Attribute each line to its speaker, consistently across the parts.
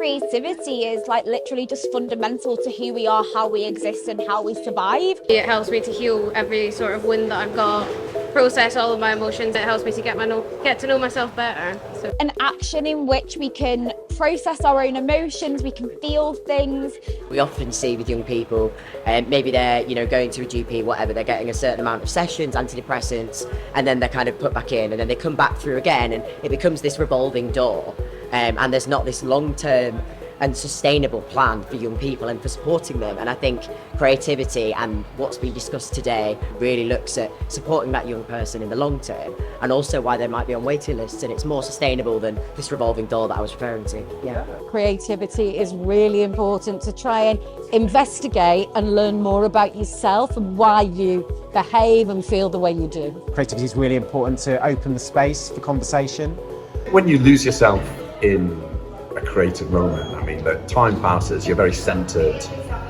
Speaker 1: creativity is like literally just fundamental to who we are, how we exist and how we survive.
Speaker 2: It helps me to heal every sort of win that I've got, process all of my emotions. It helps me to get to know myself better. So.
Speaker 1: An action in which we can process our own emotions, we can feel things.
Speaker 3: We often see with young people, maybe they're going to a GP, whatever, they're getting a certain amount of sessions, antidepressants, and then they're kind of put back in, and then they come back through again, and it becomes this revolving door. And there's not this long-term and sustainable plan for young people and for supporting them. And I think creativity and what's been discussed today really looks at supporting that young person in the long term, and also why they might be on waiting lists, and it's more sustainable than this revolving door that I was referring to. Yeah.
Speaker 4: Creativity is really important to try and investigate and learn more about yourself and why you behave and feel the way you do.
Speaker 5: Creativity is really important to open the space for conversation.
Speaker 6: When you lose yourself in a creative moment, I mean, the time passes, you're very centered,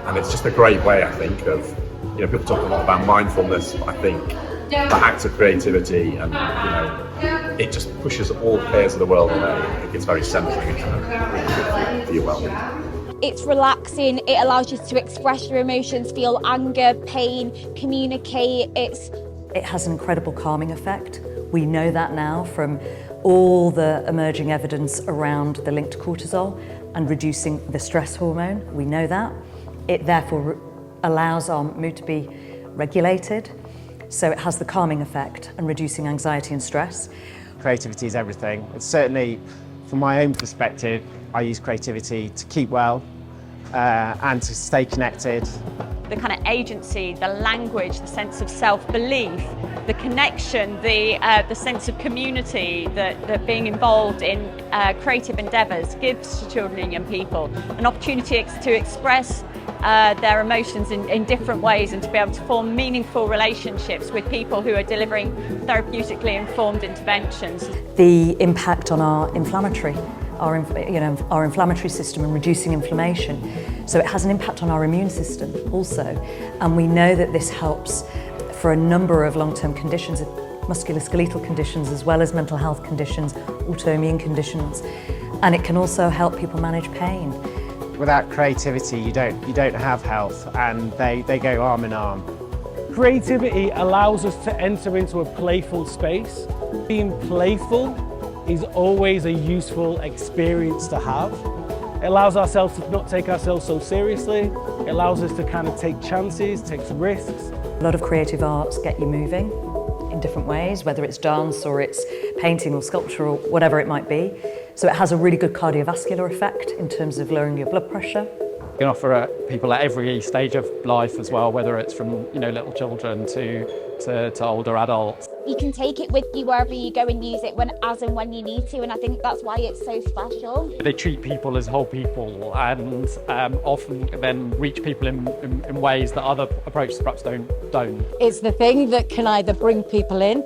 Speaker 6: and it's just a great way, I think, of, people talk a lot about mindfulness, but I think the act of creativity and, it just pushes all fears of the world away. I think it's very centering and kind of really good for your well-being.
Speaker 1: It's relaxing, it allows you to express your emotions, feel anger, pain, communicate.
Speaker 7: It has an incredible calming effect. We know that now from all the emerging evidence around the link to cortisol and reducing the stress hormone. We know that. It therefore allows our mood to be regulated. So it has the calming effect and reducing anxiety and stress.
Speaker 5: Creativity is everything. It's certainly, from my own perspective, I use creativity to keep well and to stay connected.
Speaker 8: The kind of agency, the language, the sense of self-belief, the connection, the sense of community that being involved in creative endeavours gives to children and young people. An opportunity to express their emotions in different ways and to be able to form meaningful relationships with people who are delivering therapeutically informed interventions.
Speaker 7: The impact on our inflammatory system and reducing inflammation. So it has an impact on our immune system also. And we know that this helps for a number of long-term conditions, musculoskeletal conditions, as well as mental health conditions, autoimmune conditions. And it can also help people manage pain.
Speaker 5: Without creativity, you don't have health, and they go arm in arm.
Speaker 9: Creativity allows us to enter into a playful space. Being playful is always a useful experience to have. It allows ourselves to not take ourselves so seriously. It allows us to kind of take chances, take risks.
Speaker 7: A lot of creative arts get you moving in different ways, whether it's dance or it's painting or sculpture or whatever it might be. So it has a really good cardiovascular effect in terms of lowering your blood pressure.
Speaker 10: You can offer people at every stage of life as well, whether it's from little children to older adults.
Speaker 1: You can take it with you wherever you go and use it as and when you need to, and I think that's why it's so special.
Speaker 10: They treat people as whole people and often then reach people in ways that other approaches perhaps don't.
Speaker 4: It's the thing that can either bring people in,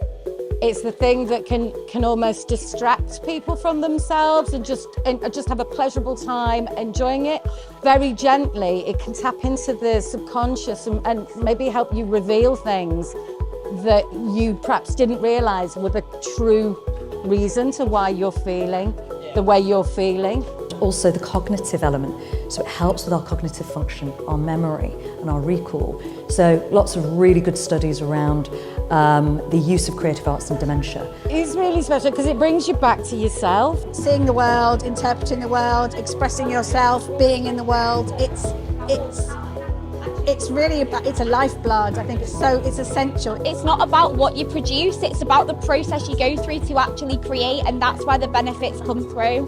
Speaker 4: it's the thing that can almost distract people from themselves and just have a pleasurable time enjoying it. Very gently, it can tap into the subconscious and maybe help you reveal things that you perhaps didn't realise were the true reason to why you're feeling the way you're feeling.
Speaker 7: Also the cognitive element, so it helps with our cognitive function, our memory and our recall. So lots of really good studies around the use of creative arts in dementia.
Speaker 4: It's really special because it brings you back to yourself.
Speaker 11: Seeing the world, interpreting the world, expressing yourself, being in the world, it's really about, it's a lifeblood. I think it's essential.
Speaker 1: It's not about what you produce, it's about the process you go through to actually create, and that's where the benefits come through.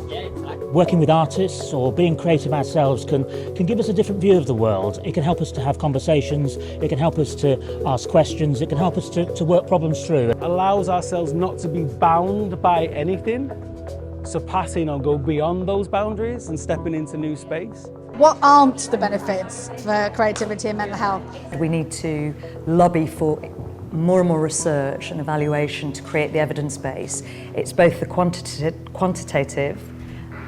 Speaker 12: Working with artists or being creative ourselves can give us a different view of the world. It can help us to have conversations, it can help us to ask questions, it can help us to work problems through.
Speaker 9: It allows ourselves not to be bound by anything, surpassing or go beyond those boundaries and stepping into new space.
Speaker 11: What aren't the benefits for creativity and mental health?
Speaker 7: We need to lobby for more and more research and evaluation to create the evidence base. It's both the quantitative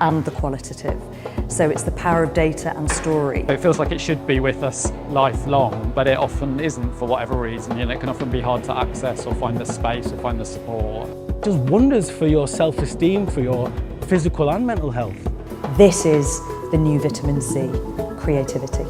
Speaker 7: and the qualitative. So it's the power of data and story.
Speaker 10: It feels like it should be with us lifelong, but it often isn't for whatever reason. It can often be hard to access or find the space or find the support.
Speaker 9: It does wonders for your self-esteem, for your physical and mental health.
Speaker 7: This is the new vitamin C, creativity.